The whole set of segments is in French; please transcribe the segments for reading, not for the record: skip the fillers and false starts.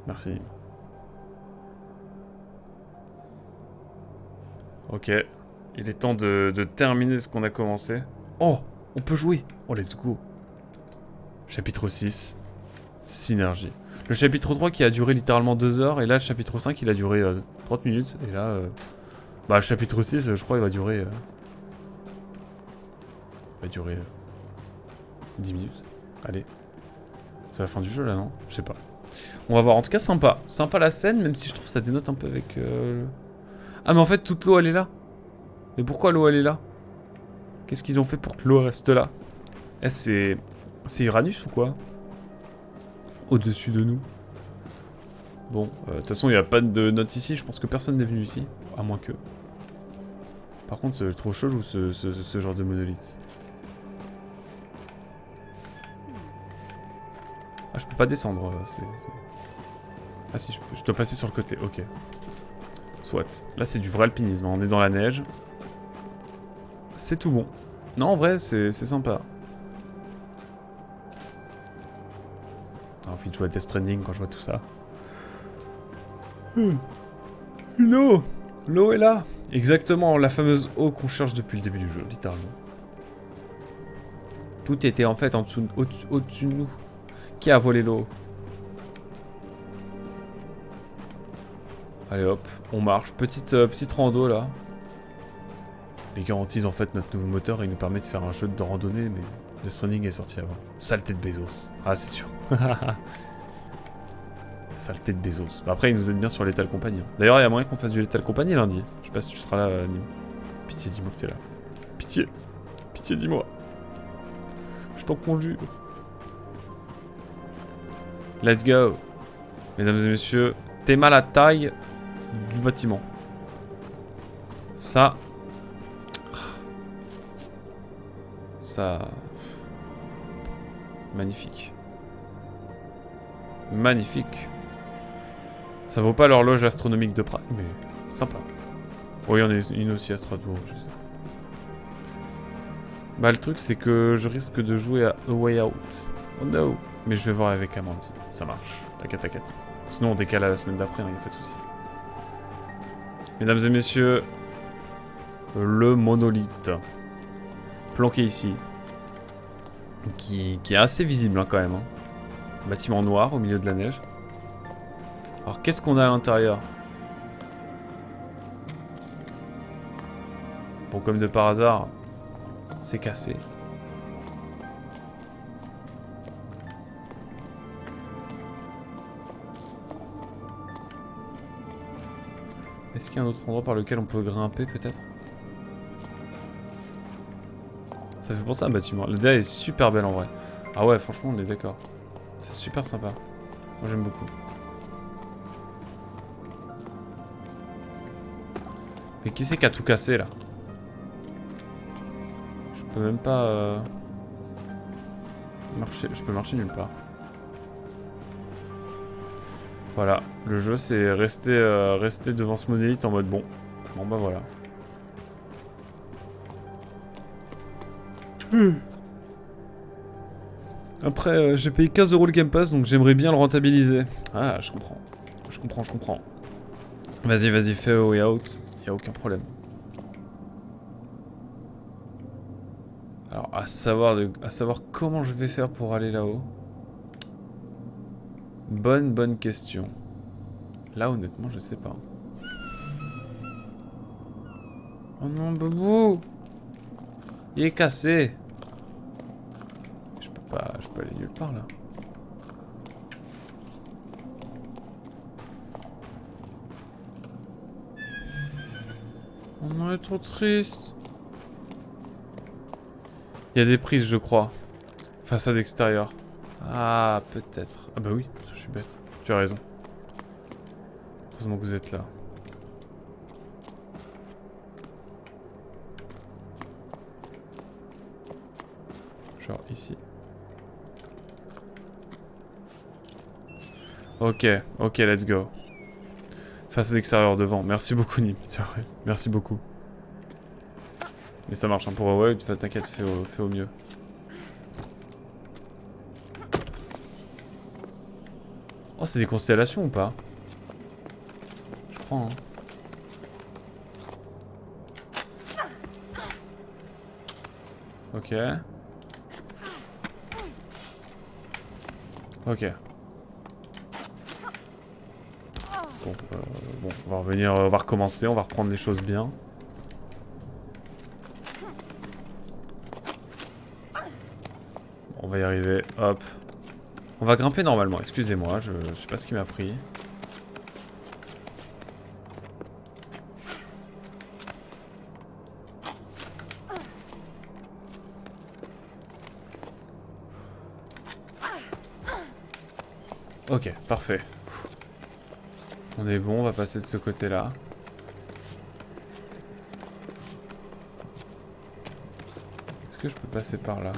Merci. Ok. Il est temps de terminer ce qu'on a commencé. Oh, on peut jouer. Oh, let's go. Chapitre 6. Synergie. Le chapitre 3 qui a duré littéralement 2 heures. Et là, le chapitre 5, il a duré 30 minutes. Et là, bah, le chapitre 6, je crois, il va durer... il va durer 10 minutes. Allez. C'est la fin du jeu, là, non? Je sais pas. On va voir. En tout cas, sympa. Sympa la scène, même si je trouve ça dénote un peu avec... Ah, mais en fait, toute l'eau, elle est là. Mais pourquoi l'eau, elle est là? Qu'est-ce qu'ils ont fait pour que l'eau reste là? C'est Uranus ou quoi? Au-dessus de nous. Bon, de toute façon, il n'y a pas de note ici. Je pense que personne n'est venu ici. À moins que... Par contre, c'est trop chelou, ce genre de monolithe. Ah, je peux pas descendre. Ah si, je dois passer sur le côté. Ok. Soit. Là, c'est du vrai alpinisme. On est dans la neige. C'est tout bon. Non, en vrai, c'est sympa. J'ai envie de jouer à Death Stranding quand je vois tout ça. L'eau! L'eau est là! Exactement, la fameuse eau qu'on cherche depuis le début du jeu, littéralement. Tout était en fait au-dessus de nous. Qui a volé l'eau? Allez hop, on marche. Petite rando là. Les garanties en fait notre nouveau moteur, il nous permet de faire un jeu de randonnée, mais Death Stranding est sorti avant. Saleté de Bezos. Ah, c'est sûr. Saleté de Bezos. Bah après, il nous aide bien sur Lethal Company. D'ailleurs, il y a moyen qu'on fasse du Lethal Company lundi. Je sais pas si tu seras là, Nîmes. Pitié, dis-moi que t'es là. Pitié. Pitié, dis-moi. Je t'en conjure. Let's go. Mesdames et messieurs, t'es mal à taille du bâtiment. Ça... Magnifique. Magnifique. Ça vaut pas l'horloge astronomique de Prague, mais sympa. Oui, il y en a une aussi à Strasbourg, je sais. Bah, le truc, c'est que je risque de jouer à A Way Out. Oh no. Mais je vais voir avec Amandine. Ça marche. T'inquiète. Sinon, on décale à la semaine d'après, hein, y a pas de souci. Mesdames et messieurs, le monolithe. Planqué ici. Qui est assez visible, hein, quand même. Hein. Bâtiment noir au milieu de la neige. Alors, qu'est-ce qu'on a à l'intérieur? Bon, comme de par hasard, c'est cassé. Est-ce qu'il y a un autre endroit par lequel on peut grimper, peut-être? Ça fait penser à un bâtiment. Le DA est super belle, en vrai. Ah ouais, franchement, on est d'accord. C'est super sympa. Moi, j'aime beaucoup. Mais qui c'est qui a tout cassé, là? Je peux même pas... marcher. Je peux marcher nulle part. Voilà. Le jeu, c'est rester devant ce monolithe en mode bon. Bon, bah voilà. Après, j'ai payé 15 € le Game Pass, donc j'aimerais bien le rentabiliser. Ah, je comprends. Je comprends. Vas-y, fais A Way Out. Y a aucun problème. Alors, à savoir comment je vais faire pour aller là-haut. Bonne question. Là, honnêtement, je sais pas. Oh non, Boubou! Il est cassé! Je peux aller nulle part, là. Oh non, elle est trop triste. Il y a des prises, je crois. Façade extérieure. Ah, peut-être. Ah bah oui, je suis bête. Tu as raison. Heureusement que vous êtes là. Genre ici. Ok, let's go. Façade extérieure devant. Merci beaucoup, Nîmes. C'est vrai. Merci beaucoup. Mais ça marche, hein, pour ouais, t'inquiète, fais au mieux. Oh, c'est des constellations ou pas? Je crois, hein. Ok. Ok. Bon, bon, on va revenir, on va recommencer, on va reprendre les choses bien. On va y arriver, hop. On va grimper normalement, excusez-moi, je sais pas ce qui m'a pris. Ok, parfait. On est bon, on va passer de ce côté-là. Est-ce que je peux passer par là?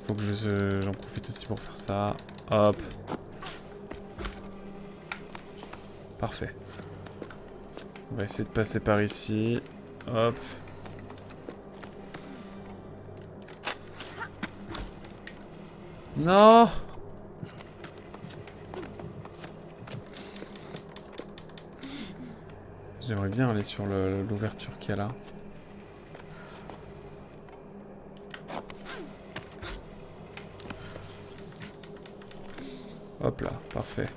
Faut que j'en profite aussi pour faire ça. Hop. Parfait. On va essayer de passer par ici. Hop. Non! J'aimerais bien aller sur l'ouverture qu'il y a là. Hop là, parfait.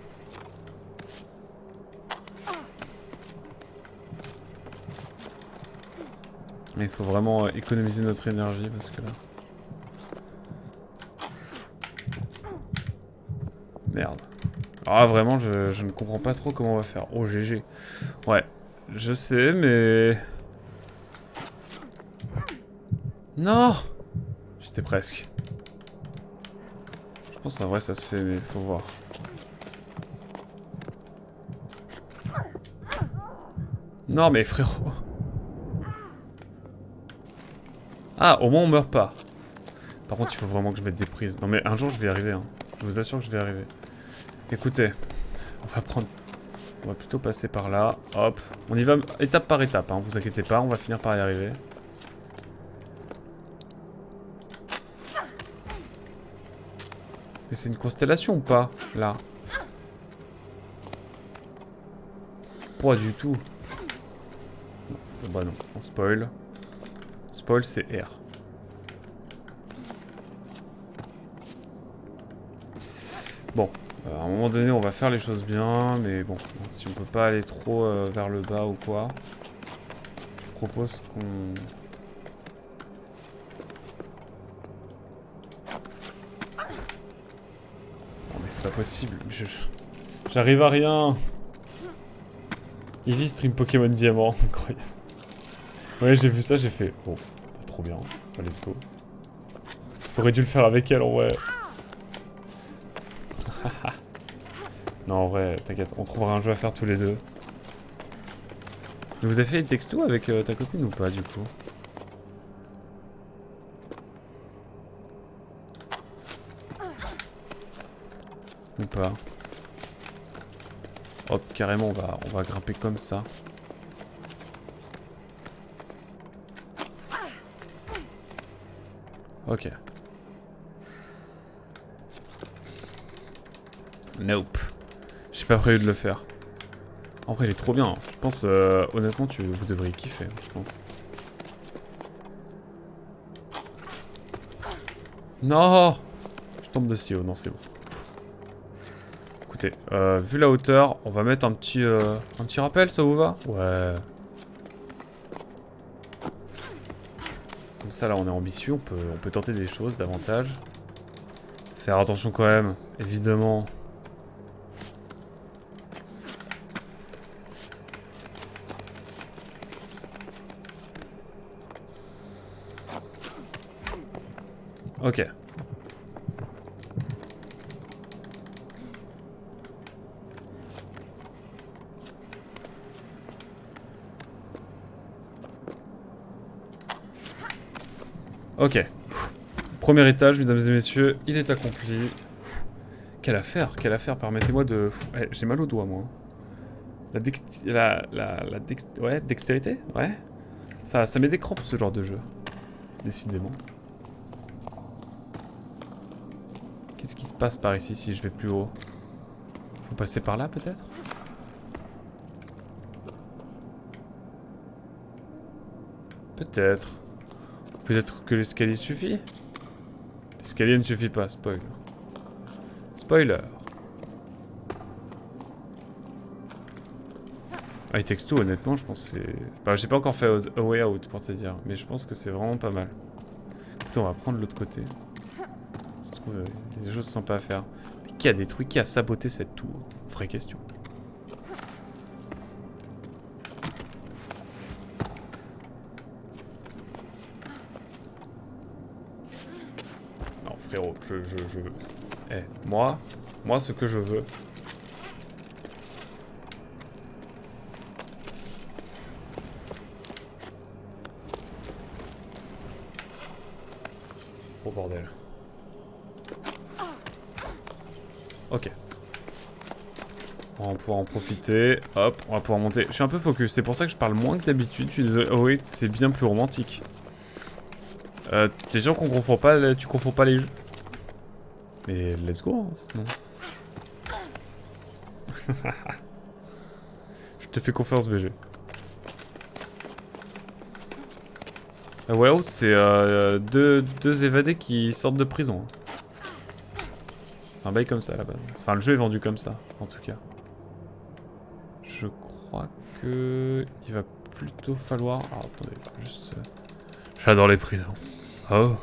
Mais il faut vraiment économiser notre énergie parce que là... Merde. Ah vraiment, je ne comprends pas trop comment on va faire. Oh GG. Ouais, je sais, mais... Non! J'étais presque. Je pense qu'en vrai ça se fait, mais il faut voir. Non mais frérot. Ah, au moins on meurt pas. Par contre, il faut vraiment que je mette des prises. Non mais un jour je vais y arriver, hein. Je vous assure que je vais y arriver. Écoutez, on va prendre... On va plutôt passer par là. Hop. On y va étape par étape, hein. Vous inquiétez pas, on va finir par y arriver. Mais c'est une constellation ou pas, là? Pas du tout. Non. Bah non, on spoil. Spoil, c'est R. Bon, à un moment donné, on va faire les choses bien, mais bon, si on peut pas aller trop vers le bas ou quoi, je propose qu'on... Non mais c'est pas possible, j'arrive à rien. Eevee stream Pokémon Diamant, incroyable. Ouais, j'ai vu ça, j'ai fait... Oh, trop bien, let's go. T'aurais dû le faire avec elle, en vrai. Non, en vrai, t'inquiète, on trouvera un jeu à faire tous les deux. Vous avez fait les textos avec ta copine ou pas, du coup? Ou pas? Hop, carrément, on va grimper comme ça. Ok. Nope. J'ai pas prévu de le faire. En vrai, il est trop bien. Je pense, honnêtement, vous devriez kiffer, je pense. Non! Je tombe de si haut, non, c'est bon. Écoutez, vu la hauteur, on va mettre un petit rappel, ça vous va? Ouais. Comme ça, là, on est ambitieux, on peut tenter des choses davantage. Faire attention quand même, évidemment. Ok. Ok. Premier étage, mesdames et messieurs, il est accompli. Quelle affaire, permettez-moi de... Eh, j'ai mal au doigt, moi. Ouais, dextérité? Ouais. Ça met des crampes, ce genre de jeu. Décidément. Qu'est-ce qui se passe par ici si je vais plus haut? Faut passer par là peut-être? Peut-être. Peut-être que l'escalier suffit? L'escalier ne suffit pas, spoiler. Spoiler. Ah, It Takes Two, honnêtement, je pense que c'est... Bah, j'ai pas encore fait A Way Out pour te dire, mais je pense que c'est vraiment pas mal. Écoute, on va prendre l'autre côté. Je trouve il y a des choses sympas à faire. Mais qui a détruit, qui a saboté cette tour? Vraie question. Non, frérot, je veux... Eh, moi, ce que je veux... Oh bordel. Ok. On va pouvoir en profiter. Hop, on va pouvoir monter. Je suis un peu focus, c'est pour ça que je parle moins que d'habitude. Je suis désolé. Oh oui, c'est bien plus romantique. T'es sûr qu'on confond pas, tu confonds pas les jeux? Mais let's go, hein, sinon. Je te fais confiance, BG. Ouais, c'est deux évadés qui sortent de prison. C'est un bail comme ça, à la base. Enfin, le jeu est vendu comme ça, en tout cas. Je crois que... il va plutôt falloir... Alors, attendez, juste... J'adore les prisons. Oh.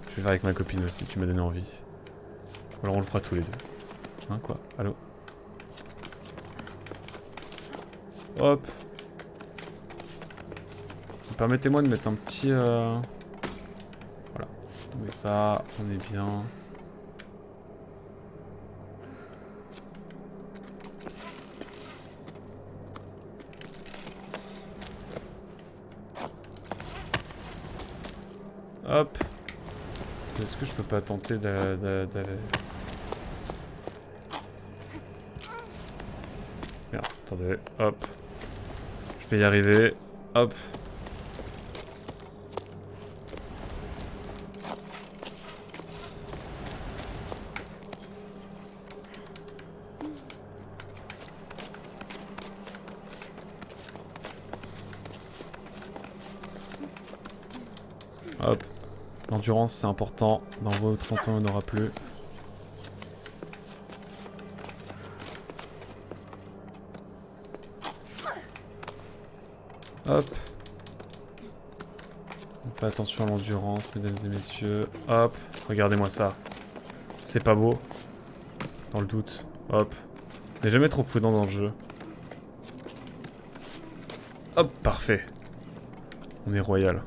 Je vais faire avec ma copine aussi, tu m'as donné envie. Ou alors on le fera tous les deux. Hein, quoi? Allô? Hop. Permettez-moi de mettre un petit... Voilà. On met ça, on est bien. Hop. Est-ce que je peux pas tenter d'aller... Merde, attendez. Hop. Je vais y arriver. Hop. Hop. L'endurance, c'est important. Dans vos 30 ans, il n'y en aura plus. Hop. On fait attention à l'endurance, mesdames et messieurs. Hop. Regardez-moi ça. C'est pas beau. Dans le doute. Hop. On n'est jamais trop prudent dans le jeu. Hop, parfait. On est royal.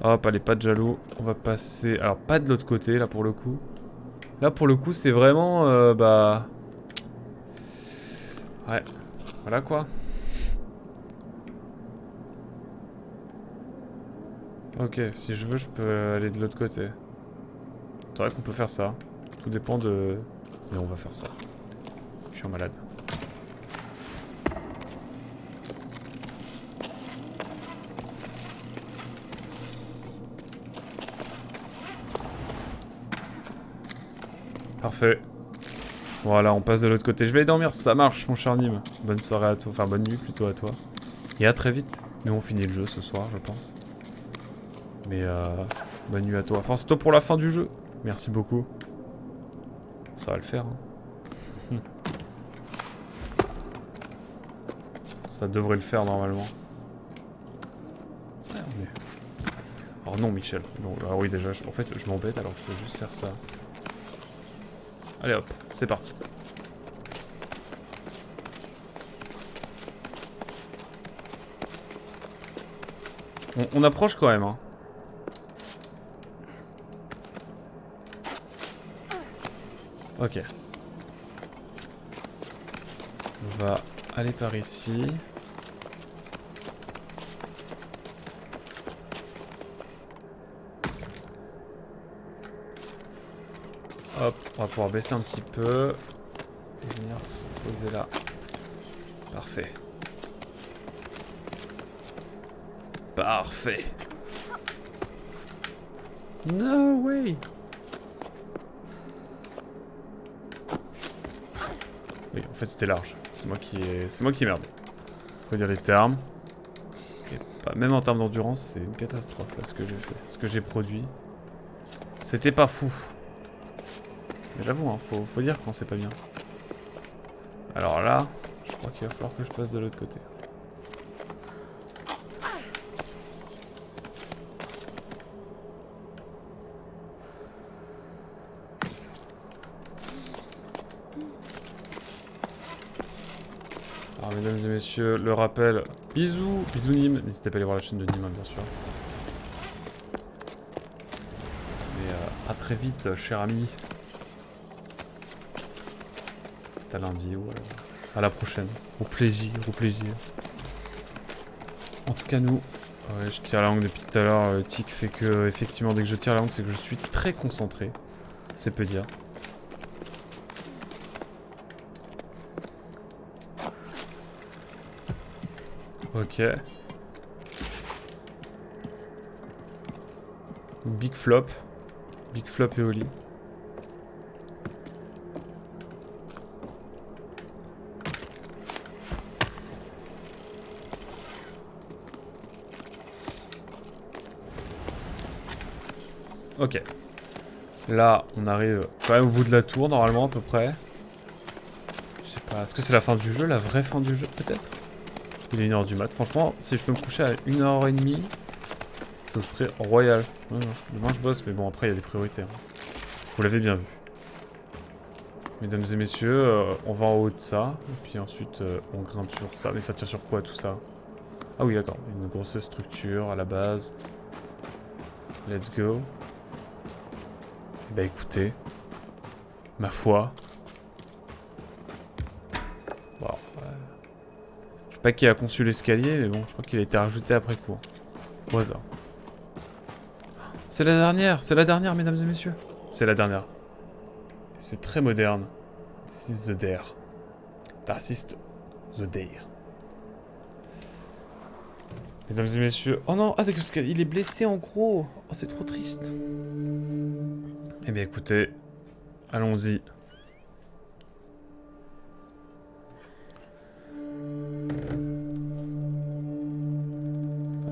Hop, allez, pas de jaloux. On va passer... Alors, pas de l'autre côté, là, pour le coup. Là, pour le coup, c'est vraiment... bah... Ouais. Voilà, quoi. Ok, si je veux, je peux aller de l'autre côté. C'est vrai qu'on peut faire ça. Tout dépend de... Mais on va faire ça. Je suis un malade. Parfait. Voilà, on passe de l'autre côté. Je vais aller dormir, ça marche, mon cher Nîmes. Bonne soirée à toi, enfin bonne nuit plutôt à toi. Et à très vite. Nous on finit le jeu ce soir, je pense. Mais bonne nuit à toi. Enfin, c'est toi pour la fin du jeu. Merci beaucoup. Ça va le faire. Hein. Ça devrait le faire normalement. Ça, mais... Oh non, Michel. Non, ah oui, déjà, en fait, je m'embête alors que je peux juste faire ça. Allez hop, c'est parti. On approche quand même, hein. Ok. On va aller par ici. Hop, on va pouvoir baisser un petit peu. Et venir se poser là. Parfait. Parfait. No way. fait, c'était large. C'est moi qui merde. Faut dire les termes. Et même en termes d'endurance, c'est une catastrophe, là, ce que j'ai fait. Ce que j'ai produit. C'était pas fou. Mais j'avoue, hein, faut dire quand c'est pas bien. Alors là, je crois qu'il va falloir que je passe de l'autre côté. Alors mesdames et messieurs, le rappel, bisous, bisous Nîmes, n'hésitez pas à aller voir la chaîne de Nîmes, hein, bien sûr. Mais à très vite, cher ami. C'est à lundi ou à la prochaine. Au plaisir, au plaisir. En tout cas nous, ouais, je tire la langue depuis tout à l'heure, le tic fait que effectivement dès que je tire la langue c'est que je suis très concentré. C'est peu dire. Ok. Big flop. Big flop et Oli. Ok. Là, on arrive quand même au bout de la tour, normalement, à peu près. Je sais pas, est-ce que c'est la fin du jeu, la vraie fin du jeu, peut-être? Il est 1h du mat. Franchement, si je peux me coucher à 1h30, ce serait royal. Ouais, non, demain, je bosse, mais bon, après, il y a des priorités. Hein. Vous l'avez bien vu. Mesdames et messieurs, on va en haut de ça. Et puis ensuite, on grimpe sur ça. Mais ça tient sur quoi, tout ça? Ah oui, d'accord. Une grosse structure à la base. Let's go. Bah écoutez, ma foi. Bon, je sais pas qui a conçu l'escalier, mais bon, je crois qu'il a été rajouté après coup. Au hasard. C'est la dernière, mesdames et messieurs. C'est la dernière. C'est très moderne. This is the dare. Das ist the dare. Mesdames et messieurs. Oh non, ah d'accord, parce qu'il est blessé en gros. Oh, c'est trop triste. Eh bien écoutez, allons-y.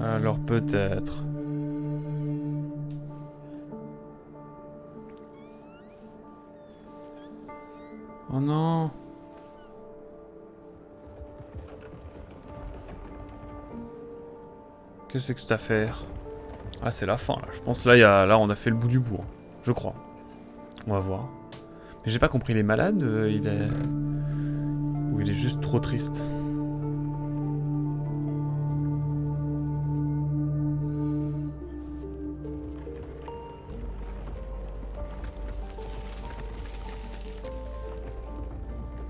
Alors peut-être. Oh non. Qu'est-ce que c'est que cette affaire? Ah c'est la fin là. Je pense là on a fait le bout du bout. Hein. Je crois. On va voir. Mais j'ai pas compris, il est malade il est... Ou il est juste trop triste.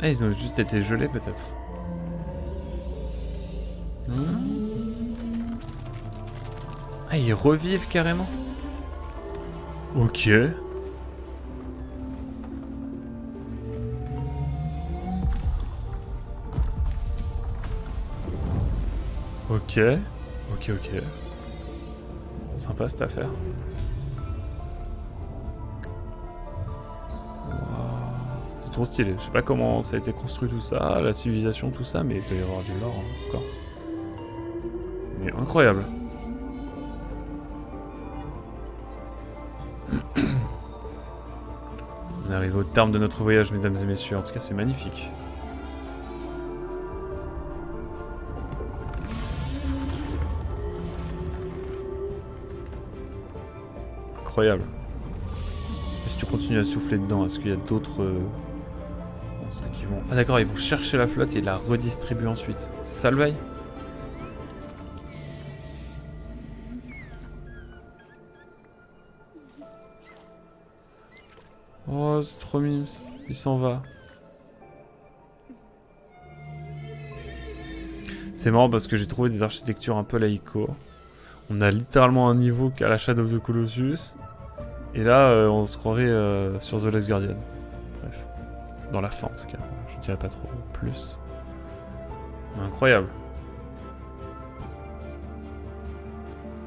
Ah, ils ont juste été gelés peut-être. Ah, ils revivent carrément. Ok. Ok. Ok, ok. Sympa cette affaire. C'est trop stylé. Je sais pas comment ça a été construit tout ça, la civilisation, tout ça, mais il peut y avoir du lore hein, encore. Mais incroyable. On arrive au terme de notre voyage, mesdames et messieurs. En tout cas, c'est magnifique. Incroyable. Et si tu continues à souffler dedans, est-ce qu'il y a d'autres monstres qui vont... Ah d'accord, ils vont chercher la flotte et la redistribuer ensuite. C'est ça le bail? Oh, c'est trop mimes. Il s'en va. C'est marrant parce que j'ai trouvé des architectures un peu laïco. On a littéralement un niveau qu'à la Shadow of the Colossus. Et là, on se croirait sur The Last Guardian. Bref. Dans la fin, en tout cas. Je dirais pas trop plus. Mais incroyable.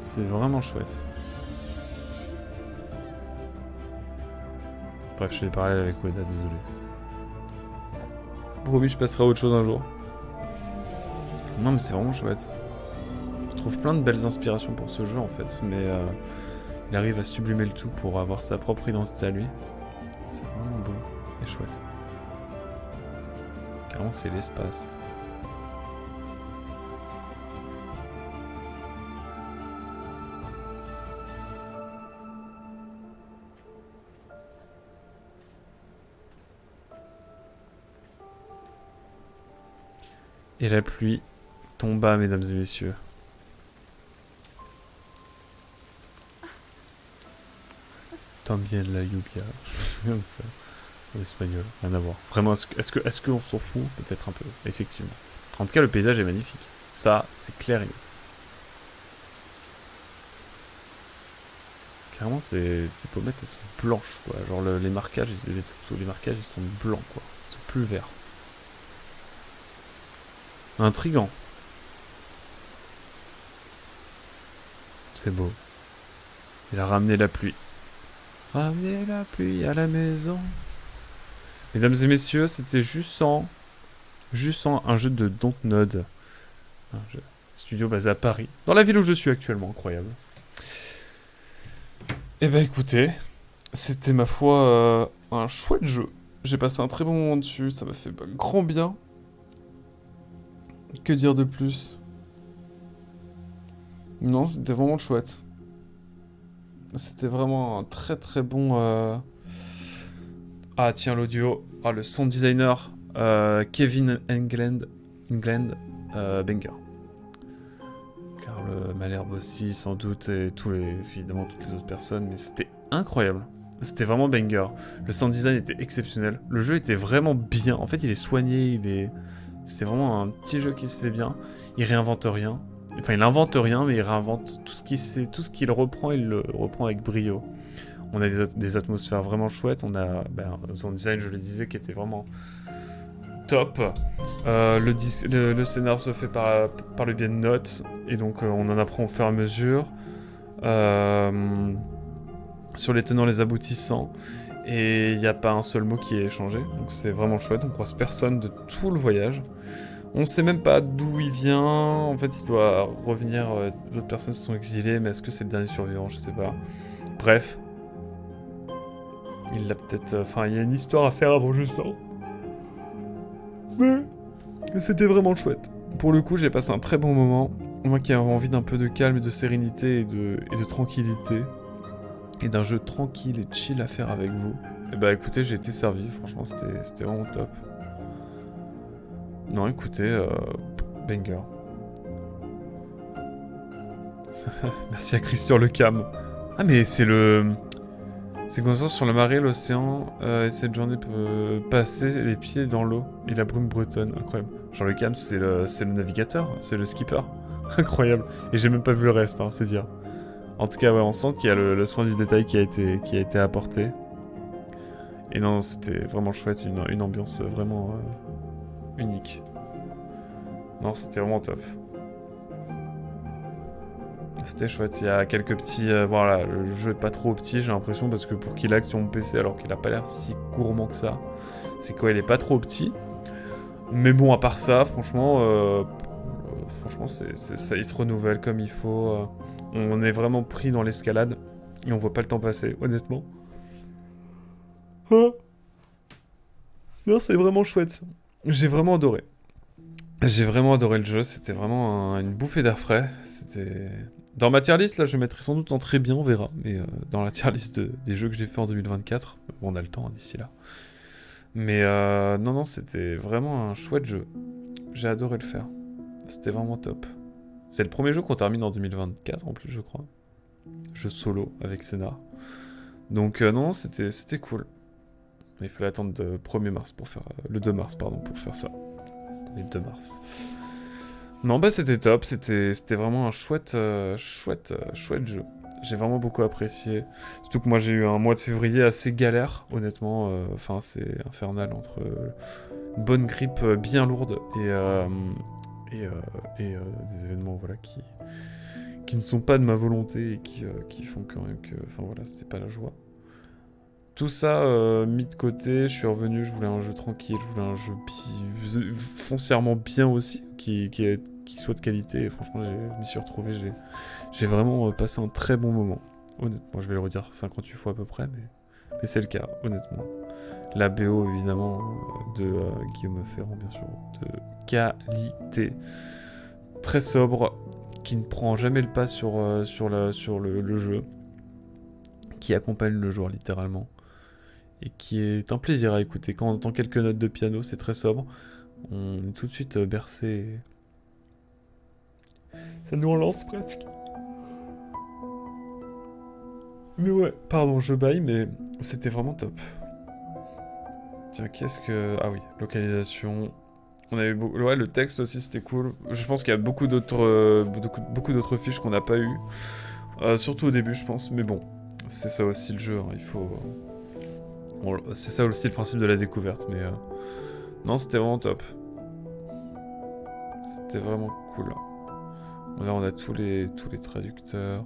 C'est vraiment chouette. Bref, je fais des parallèles avec Weda, désolé. Promis, je passerai à autre chose un jour. Non, mais c'est vraiment chouette. Je trouve plein de belles inspirations pour ce jeu, en fait, mais il arrive à sublimer le tout pour avoir sa propre identité à lui. C'est vraiment beau et chouette. Carrément, c'est l'espace. Et la pluie tomba, mesdames et messieurs. También la lluvia. Je me souviens de ça. En espagnol, rien à voir. Vraiment, est-ce qu'on s'en fout? Peut-être un peu, effectivement. En tout cas, le paysage est magnifique. Ça, c'est clair et net. Carrément, ces pommettes, elles sont blanches, quoi. Genre, les marquages, les marquages, ils sont blancs, quoi. Ils sont plus verts. Intriguant. C'est beau. Il a ramené la pluie. Ramener la pluie à la maison. Mesdames et messieurs, c'était juste en un jeu de Dontnod. Un jeu studio basé à Paris. Dans la ville où je suis actuellement, incroyable. Eh ben écoutez, c'était ma foi un chouette jeu. J'ai passé un très bon moment dessus, ça m'a fait grand bien. Que dire de plus? Non, c'était vraiment chouette. C'était vraiment un très très bon... Ah tiens, l'audio. Ah, le sound designer. Kevin England. Banger. Karl Malherbe aussi, sans doute, et évidemment toutes les autres personnes, mais c'était incroyable. C'était vraiment banger. Le sound design était exceptionnel. Le jeu était vraiment bien. En fait, il est soigné, c'est vraiment un petit jeu qui se fait bien. Il réinvente rien. Enfin, il invente rien, mais il réinvente tout ce qu'il sait, tout ce qu'il reprend, il le reprend avec brio. On a des atmosphères vraiment chouettes. On a un sound design, je le disais, qui était vraiment top. Le scénar se fait par le biais de notes, et donc on en apprend au fur et à mesure. Sur les tenants, les aboutissants. Et il n'y a pas un seul mot qui est échangé. Donc c'est vraiment chouette. On croise personne de tout le voyage. On sait même pas d'où il vient. En fait, il doit revenir. D'autres personnes se sont exilées, mais est-ce que c'est le dernier survivant? Je sais pas. Bref. Il l'a peut-être. Enfin, il y a une histoire à faire avant, je sens. Mais c'était vraiment chouette. Pour le coup, j'ai passé un très bon moment. Moi qui avais envie d'un peu de calme, de sérénité et de tranquillité. Et d'un jeu tranquille et chill à faire avec vous. Et bah écoutez, j'ai été servi. Franchement, c'était vraiment top. Non, écoutez, banger. Merci à Christian Le Cam. Ah, mais c'est le... C'est comme ça, sur la marée, l'océan, et cette journée peut passer les pieds dans l'eau et la brume bretonne. Incroyable. Genre le Cam, c'est le navigateur, c'est le skipper. Incroyable. Et j'ai même pas vu le reste, hein, c'est dire. En tout cas, ouais, on sent qu'il y a le soin du détail qui a été apporté. Et non, c'était vraiment chouette, une ambiance vraiment unique. Non, c'était vraiment top. C'était chouette, il y a quelques petits... voilà, le jeu est pas trop petit, j'ai l'impression, parce que pour qu'il acte sur mon PC, alors qu'il a pas l'air si gourmand que ça, c'est quoi, il est pas trop petit. Mais bon, à part ça, franchement, ça, il se renouvelle comme il faut. On est vraiment pris dans l'escalade, et on voit pas le temps passer, honnêtement. Non, c'est vraiment chouette. J'ai vraiment adoré. J'ai vraiment adoré le jeu, c'était vraiment une bouffée d'air frais. C'était... Dans ma tier list, là, je mettrai sans doute en très bien, on verra. Mais dans la tier list des jeux que j'ai fait en 2024, bon, on a le temps hein, d'ici là. Mais non, c'était vraiment un chouette jeu. J'ai adoré le faire. C'était vraiment top. C'est le premier jeu qu'on termine en 2024 en plus, je crois. Jeu solo avec Senna. Donc non, c'était cool. Il fallait attendre le 1er mars pour faire... le 2 mars, pardon, pour faire ça. On est le 2 mars. Non, bah c'était top, c'était vraiment un chouette jeu. J'ai vraiment beaucoup apprécié. Surtout que moi j'ai eu un mois de février assez galère, honnêtement. Enfin, c'est infernal entre une bonne grippe bien lourde et des événements voilà, qui ne sont pas de ma volonté et qui font quand même que... Enfin voilà, c'était pas la joie. Tout ça mis de côté, je suis revenu, je voulais un jeu tranquille, je voulais un jeu foncièrement bien aussi, qui soit de qualité, et franchement je m'y suis retrouvé, j'ai vraiment passé un très bon moment. Honnêtement, je vais le redire 58 fois à peu près, mais c'est le cas, honnêtement. La BO évidemment de Guillaume Ferrand, bien sûr, de qualité, très sobre, qui ne prend jamais le pas sur le jeu, qui accompagne le joueur littéralement, et qui est un plaisir à écouter. Quand on entend quelques notes de piano, c'est très sobre, on est tout de suite bercé. Ça nous relance presque. Mais ouais, pardon, je baille, mais c'était vraiment top. Tiens, qu'est-ce que... Ah oui, localisation. On avait ouais, le texte aussi, c'était cool. Je pense qu'il y a beaucoup d'autres fiches qu'on n'a pas eues. Surtout au début, je pense. Mais bon, c'est ça aussi le jeu. Hein, il faut... c'est ça aussi le principe de la découverte. Mais non, c'était vraiment top. C'était vraiment cool. Là, on a tous les traducteurs.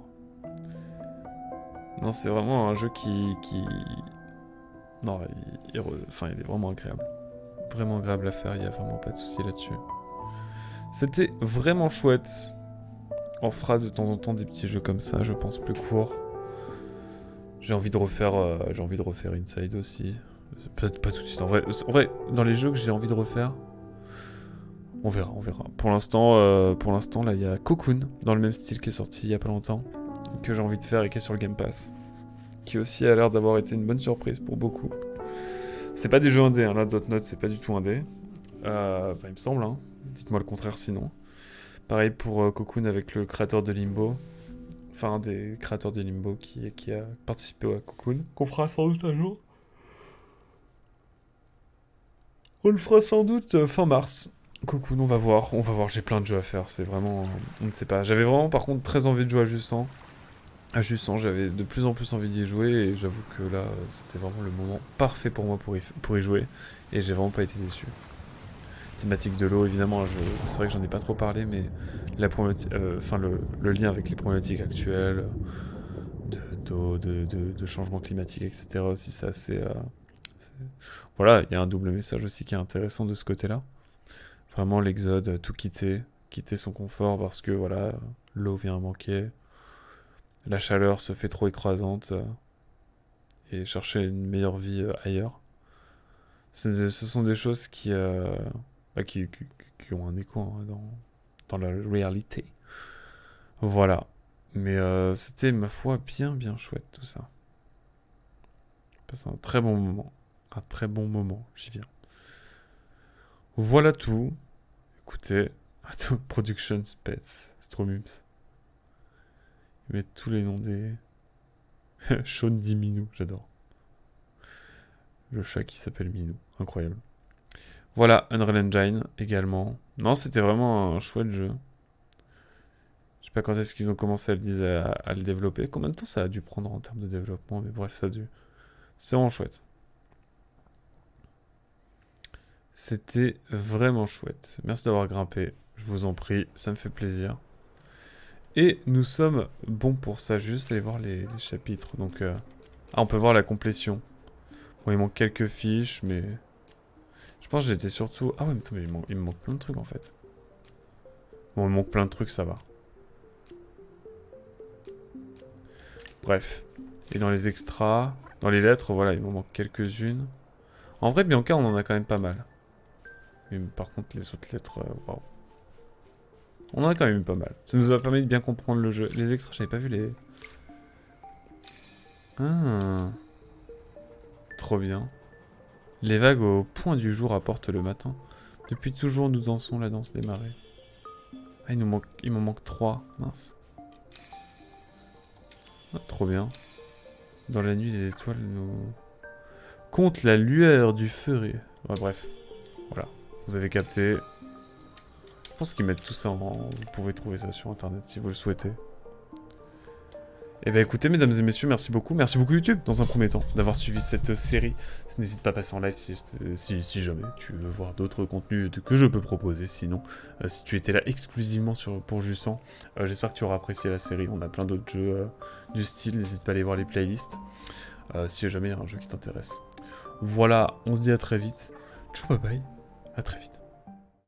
Non, c'est vraiment un jeu qui... Non, enfin, il est vraiment agréable. Vraiment agréable à faire, il n'y a vraiment pas de souci là-dessus. C'était vraiment chouette. On fera de temps en temps des petits jeux comme ça, je pense, plus courts. J'ai envie de refaire Inside aussi. Peut-être pas tout de suite. En vrai, dans les jeux que j'ai envie de refaire, on verra. Pour l'instant, là, il y a Cocoon, dans le même style, qui est sorti il y a pas longtemps, que j'ai envie de faire et qui est sur le Game Pass. Qui aussi a l'air d'avoir été une bonne surprise pour beaucoup. C'est pas des jeux indés, hein, là, Dotnod, c'est pas du tout indé. Enfin, il me semble, hein. Dites-moi le contraire sinon. Pareil pour Cocoon avec le créateur de Limbo. Enfin, un des créateurs de Limbo qui a participé à Cocoon. Qu'on fera sans doute un jour. On le fera sans doute fin mars. Cocoon, on va voir, j'ai plein de jeux à faire, c'est vraiment... on ne sait pas. J'avais vraiment par contre très envie de jouer à Jusant. J'avais de plus en plus envie d'y jouer et j'avoue que là, c'était vraiment le moment parfait pour moi pour y jouer. Et j'ai vraiment pas été déçu. Thématique de l'eau, évidemment, c'est vrai que j'en ai pas trop parlé, mais la problématique, le lien avec les problématiques actuelles, d'eau, de changement climatique, etc. aussi, c'est assez... Voilà, il y a un double message aussi qui est intéressant de ce côté-là. Vraiment l'exode, tout quitter son confort parce que voilà, l'eau vient à manquer, la chaleur se fait trop écrasante et chercher une meilleure vie ailleurs. Ce sont des choses qui ont un écho hein, dans la réalité. Voilà. Mais c'était, ma foi, bien chouette tout ça. J'ai passé un très bon moment. Un très bon moment, j'y viens. Voilà tout. Écoutez, Production Pets, Stromums. Ils mettent tous les noms des... Sean dit Minou, j'adore. Le chat qui s'appelle Minou, incroyable. Voilà, Unreal Engine également. Non, c'était vraiment un chouette jeu. Je sais pas quand est-ce qu'ils ont commencé à le développer. Combien de temps ça a dû prendre en termes de développement, mais bref, ça a dû... C'est vraiment chouette. C'était vraiment chouette. Merci d'avoir grimpé, je vous en prie, ça me fait plaisir. Et nous sommes bons pour ça, juste aller voir les chapitres. Donc, on peut voir la complétion. Bon, il manque quelques fiches, mais... Je pense que j'étais surtout... Ah ouais, mais il me manque plein de trucs, en fait. Bon, il me manque plein de trucs, ça va. Bref. Et dans les extras... Dans les lettres, voilà, il m'en manque quelques-unes. En vrai, Bianca, on en a quand même pas mal. Mais par contre, les autres lettres... Waouh. On en a quand même eu pas mal. Ça nous a permis de bien comprendre le jeu. Les extras, j'avais pas vu les... Ah... Trop bien. Les vagues au point du jour apportent le matin. Depuis toujours, nous dansons la danse des marées. Ah, il m'en manque 3. Mince. Ah, trop bien. Dans la nuit, les étoiles nous... Compte la lueur du feu. Ouais, bref. Voilà. Vous avez capté. Je pense qu'ils mettent tout ça en... Vous pouvez trouver ça sur internet si vous le souhaitez. Eh bien écoutez mesdames et messieurs, merci beaucoup YouTube dans un premier temps d'avoir suivi cette série. N'hésite pas à passer en live si jamais tu veux voir d'autres contenus que je peux proposer. Sinon, si tu étais là exclusivement pour Jusant, j'espère que tu auras apprécié la série. On a plein d'autres jeux du style, n'hésite pas à aller voir les playlists. si jamais il y a un jeu qui t'intéresse. Voilà, on se dit à très vite. Tchou bye bye, à très vite.